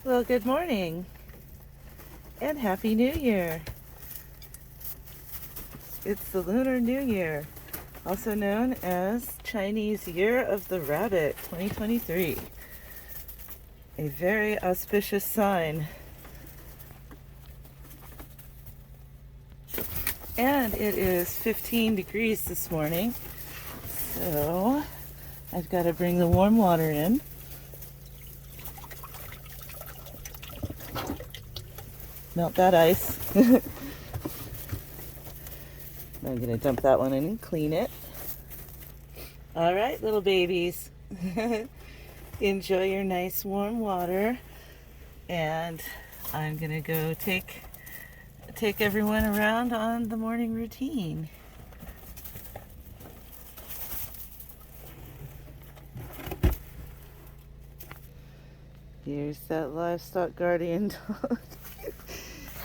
Well, good morning and Happy New Year. It's the Lunar New Year, also known as Chinese Year of the Rabbit 2023. A very auspicious sign. And it is 15 degrees this morning, so I've got to bring the warm water in. Melt that ice. I'm going to dump that one in and clean it. All right, little babies. Enjoy your nice warm water. And I'm going to go take everyone around on the morning routine. Here's that livestock guardian dog.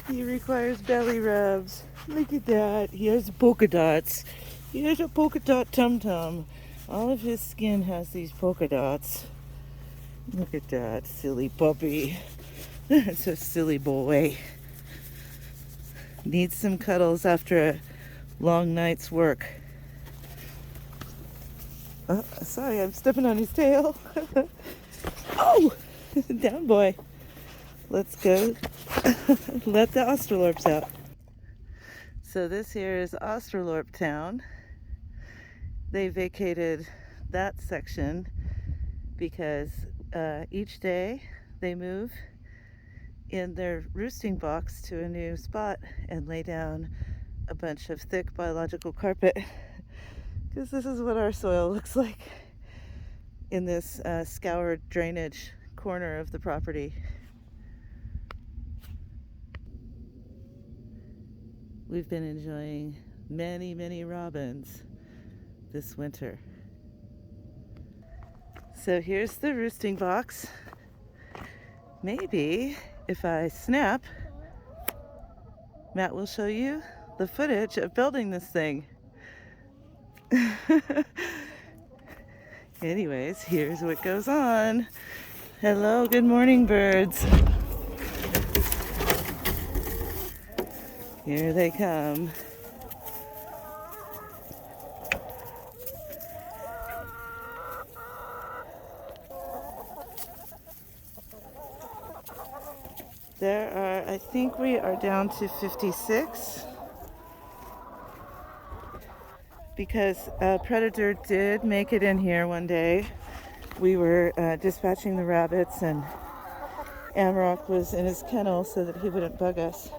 He requires belly rubs. Look at that. He has polka dots. He has a polka dot tum-tum. All of his skin has these polka dots. Look at that silly puppy. That's a silly boy. Needs some cuddles after a long night's work. Oh, sorry, I'm stepping on his tail. Oh! Down, boy. Let's go let the Australorps out. So this here is Australorp Town. They vacated that section because each day they move in their roosting box to a new spot and lay down a bunch of thick biological carpet, because this is what our soil looks like in this scoured drainage corner of the property. We've been enjoying many robins this winter. So here's the roosting box. Maybe if I snap, Matt will show you the footage of building this thing. Anyways, here's what goes on. Hello, good morning, birds. Here they come. There are, I think we are down to 56. Because a predator did make it in here one day. We were dispatching the rabbits, and Amrock was in his kennel so that he wouldn't bug us.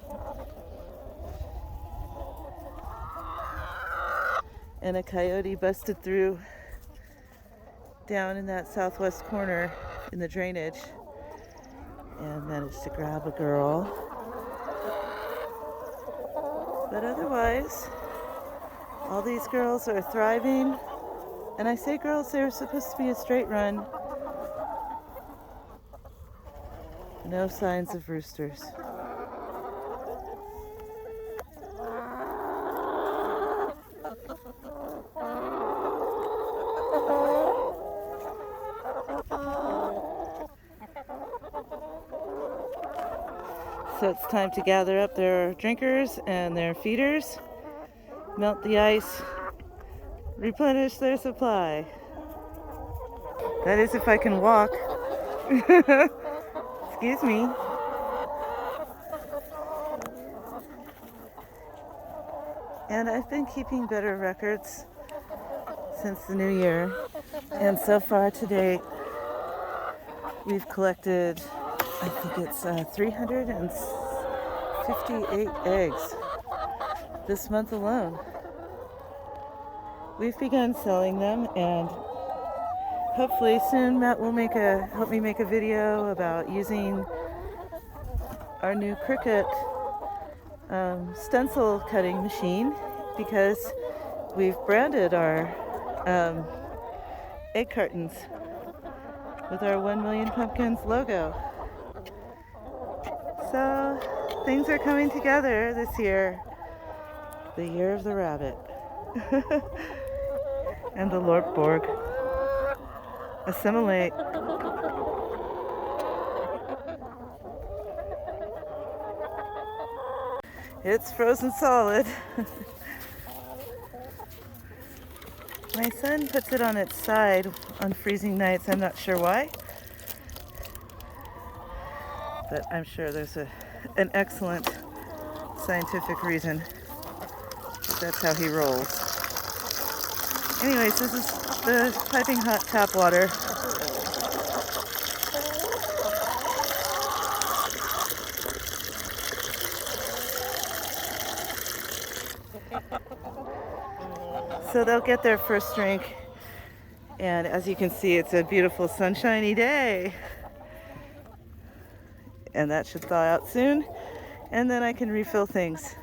And a coyote busted through down in that southwest corner in the drainage and managed to grab a girl. But otherwise, all these girls are thriving. And I say girls, they're supposed to be a straight run. No signs of roosters. So it's time to gather up their drinkers and their feeders, melt the ice, replenish their supply. That is if I can walk. Excuse me. And I've been keeping better records since the new year. And so far to date, we've collected, I think it's 358 eggs this month alone. We've begun selling them, and hopefully soon Matt will help me make a video about using our new Cricut stencil cutting machine, because we've branded our egg cartons with our 1 Million Pumpkins logo. So things are coming together this year. The year of the rabbit. And the Lorpborg. Assimilate. It's frozen solid. My son puts it on its side on freezing nights. I'm not sure why, but I'm sure there's an excellent scientific reason. That's how he rolls. Anyways, this is the piping hot tap water. So they'll get their first drink, and as you can see, it's a beautiful sunshiny day. And that should thaw out soon, and then I can refill things.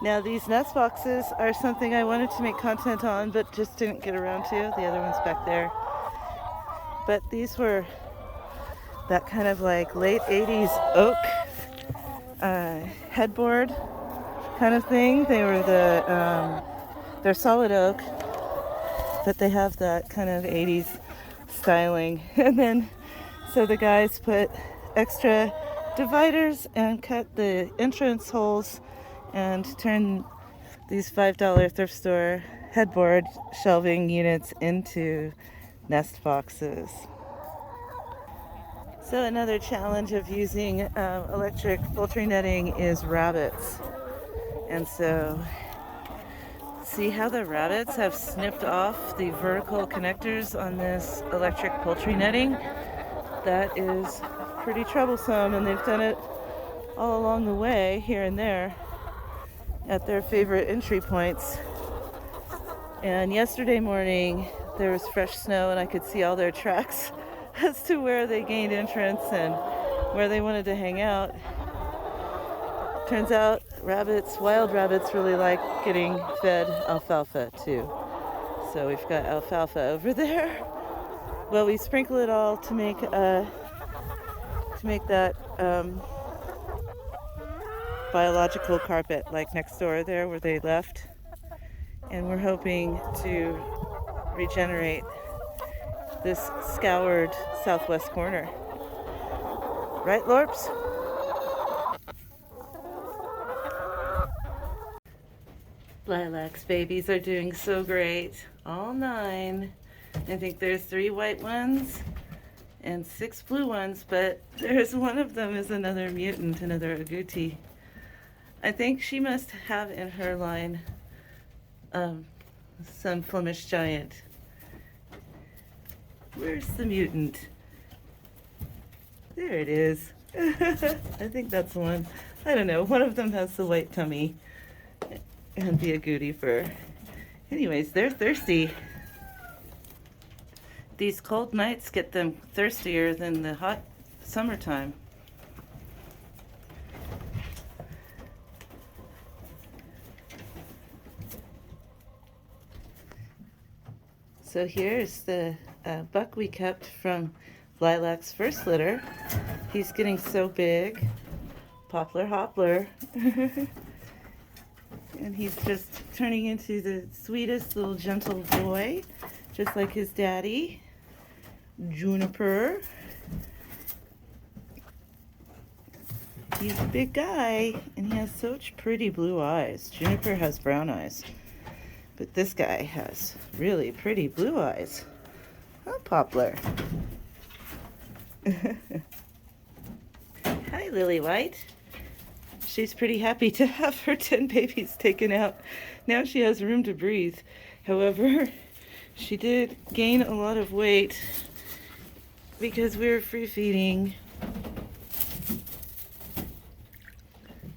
Now these nest boxes are something I wanted to make content on, but just didn't get around to. The other one's back there. But these were that kind of like late 80s oak headboard kind of thing. They were they're solid oak, but they have that kind of 80s styling. And then, so the guys put extra dividers and cut the entrance holes and turned these $5 thrift store headboard shelving units into nest boxes. So another challenge of using electric poultry netting is rabbits. And so see how the rabbits have snipped off the vertical connectors on this electric poultry netting? That is pretty troublesome, and they've done it all along the way, here and there, at their favorite entry points. And yesterday morning there was fresh snow, and I could see all their tracks as to where they gained entrance and where they wanted to hang out. Turns out rabbits, wild rabbits, really like getting fed alfalfa too. So we've got alfalfa over there. Well, we sprinkle it all to make that biological carpet, like next door there where they left. And we're hoping to regenerate this scoured southwest corner. Right, Lorps? Lilacs babies are doing so great. All 9. I think there's 3 white ones and 6 blue ones, but there's one of them is another mutant, another agouti. I think she must have in her line some Flemish giant. Where's the mutant? There it is. I think that's the one. I don't know. One of them has the white tummy and the agouti fur. Anyways, they're thirsty. These cold nights get them thirstier than the hot summertime. So here's the buck we kept from Lilac's first litter. He's getting so big. Poplar Hoppler. And he's just turning into the sweetest little gentle boy, just like his daddy, Juniper. He's a big guy, and he has such pretty blue eyes. Juniper has brown eyes, but this guy has really pretty blue eyes. Huh, Poplar? Hi, Lily White. She's pretty happy to have her 10 babies taken out. Now she has room to breathe. However, she did gain a lot of weight because we were free feeding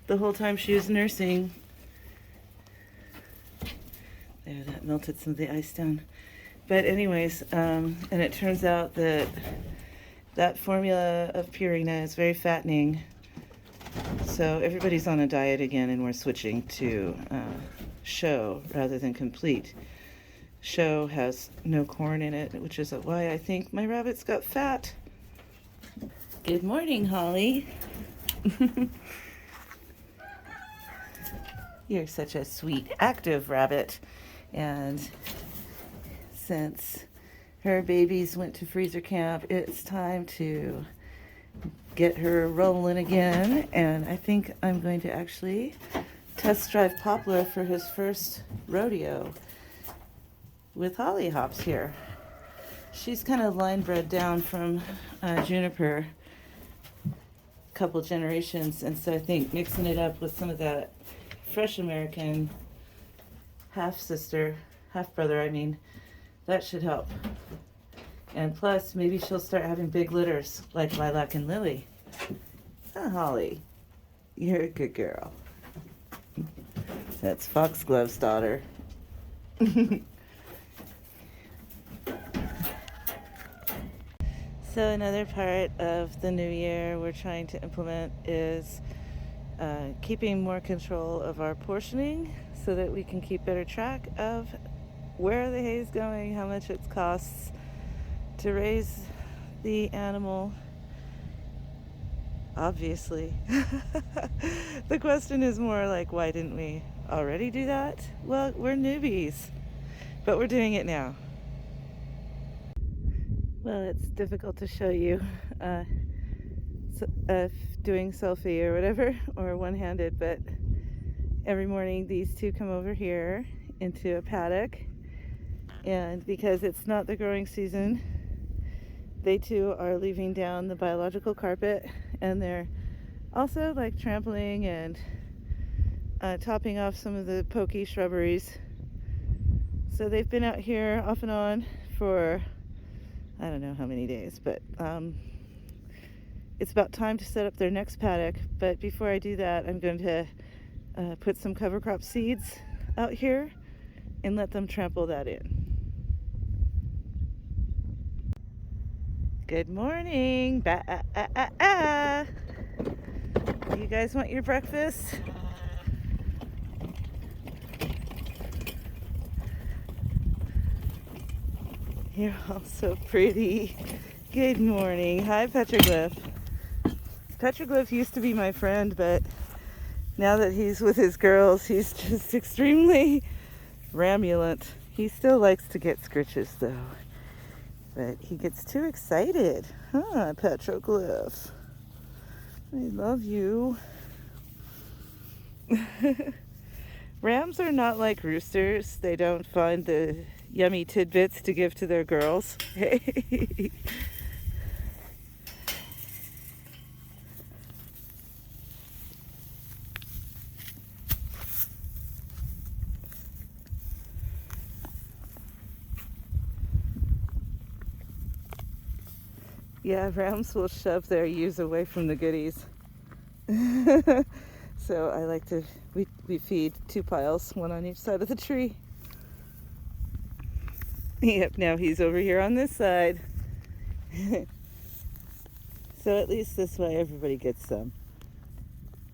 the whole time she was nursing. There, that melted some of the ice down. But anyways, and it turns out that that formula of Purina is very fattening. So everybody's on a diet again, and we're switching to Show rather than Complete. Show has no corn in it, which is why I think my rabbits got fat. Good morning, Holly. You're such a sweet, active rabbit. And since her babies went to freezer camp, it's time to get her rolling again, and I think I'm going to actually test drive Poplar for his first rodeo with Holly Hops here. She's kind of line bred down from Juniper a couple generations, and so I think mixing it up with some of that fresh American half brother, I mean, that should help. And plus, maybe she'll start having big litters like Lilac and Lily. Oh, Holly, you're a good girl. That's Foxglove's daughter. So another part of the new year we're trying to implement is keeping more control of our portioning so that we can keep better track of where the hay is going, how much it costs to raise the animal. Obviously. The question is more like, why didn't we already do that? Well, we're newbies, but we're doing it now. Well, it's difficult to show you doing selfie or whatever, or one-handed, but every morning these two come over here into a paddock, and because it's not the growing season, they too are leaving down the biological carpet, and they're also like trampling and topping off some of the pokey shrubberies. So they've been out here off and on for I don't know how many days, but it's about time to set up their next paddock. But before I do that, I'm going to put some cover crop seeds out here and let them trample that in. Good morning. You guys want your breakfast? You're all so pretty. Good morning. Hi, Petroglyph. Petroglyph used to be my friend, but now that he's with his girls, he's just extremely ramulent. He still likes to get scritches, though. But he gets too excited. Huh, Petroglyph? I love you. Rams are not like roosters. They don't find the yummy tidbits to give to their girls. Yeah, rams will shove their ewes away from the goodies. So I like to, we feed two piles, one on each side of the tree. Yep, now he's over here on this side. So at least this way everybody gets some.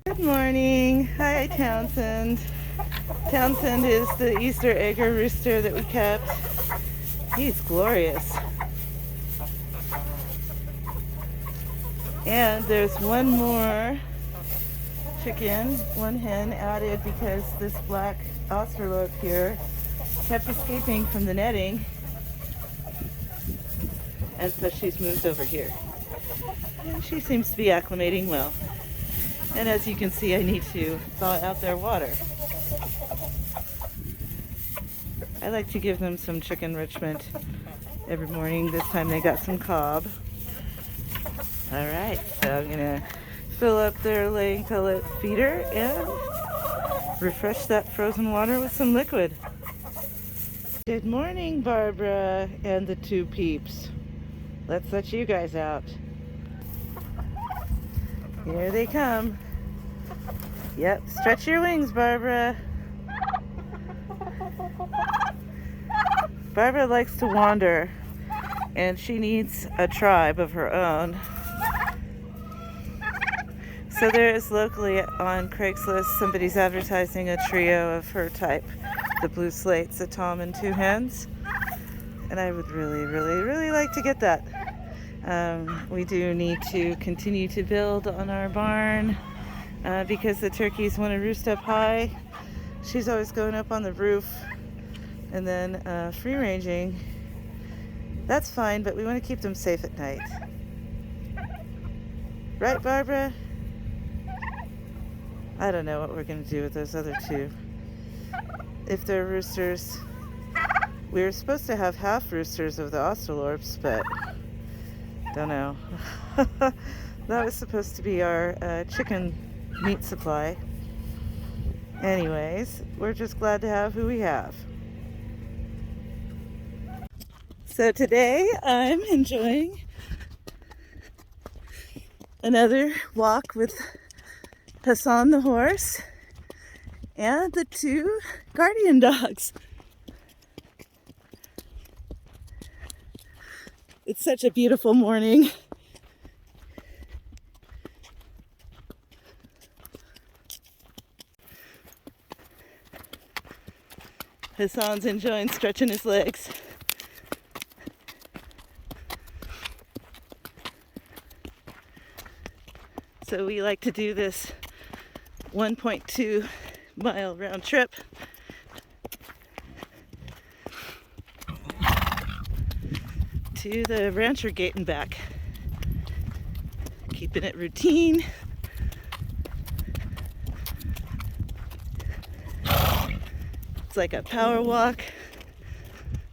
Good morning. Hi, Townsend. Townsend is the Easter egger rooster that we kept. He's glorious. And there's one more chicken, one hen added because this black Australorp here kept escaping from the netting. And so she's moved over here. And she seems to be acclimating well. And as you can see, I need to thaw out their water. I like to give them some chicken enrichment every morning. This time they got some cob. All right, so I'm gonna fill up their laying pellet feeder and refresh that frozen water with some liquid. Good morning, Barbara and the two peeps. Let's let you guys out. Here they come. Yep, stretch your wings, Barbara. Barbara likes to wander, and she needs a tribe of her own. So there is locally on Craigslist, somebody's advertising a trio of her type, the blue slates, a tom and two hens. And I would really like to get that. We do need to continue to build on our barn because the turkeys want to roost up high. She's always going up on the roof and then free ranging. That's fine, but we want to keep them safe at night. Right, Barbara? I don't know what we're going to do with those other two. If they're roosters, we were supposed to have half roosters of the Australorps, but don't know. That was supposed to be our chicken meat supply. Anyways, we're just glad to have who we have. So today I'm enjoying another walk with Hassan the horse and the two guardian dogs. It's such a beautiful morning. Hassan's enjoying stretching his legs. So we like to do this 1.2 mile round trip. To the Rancher Gate and back. Keeping it routine. It's like a power walk.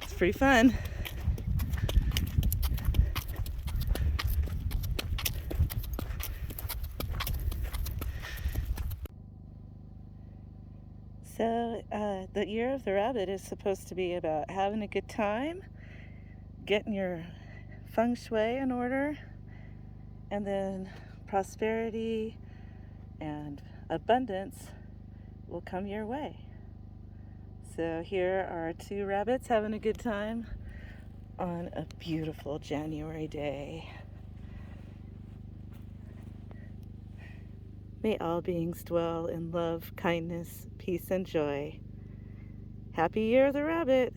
It's pretty fun. So the Year of the Rabbit is supposed to be about having a good time, getting your feng shui in order, and then prosperity and abundance will come your way. So here are two rabbits having a good time on a beautiful January day. May all beings dwell in love, kindness, peace, and joy. Happy Year of the Rabbit!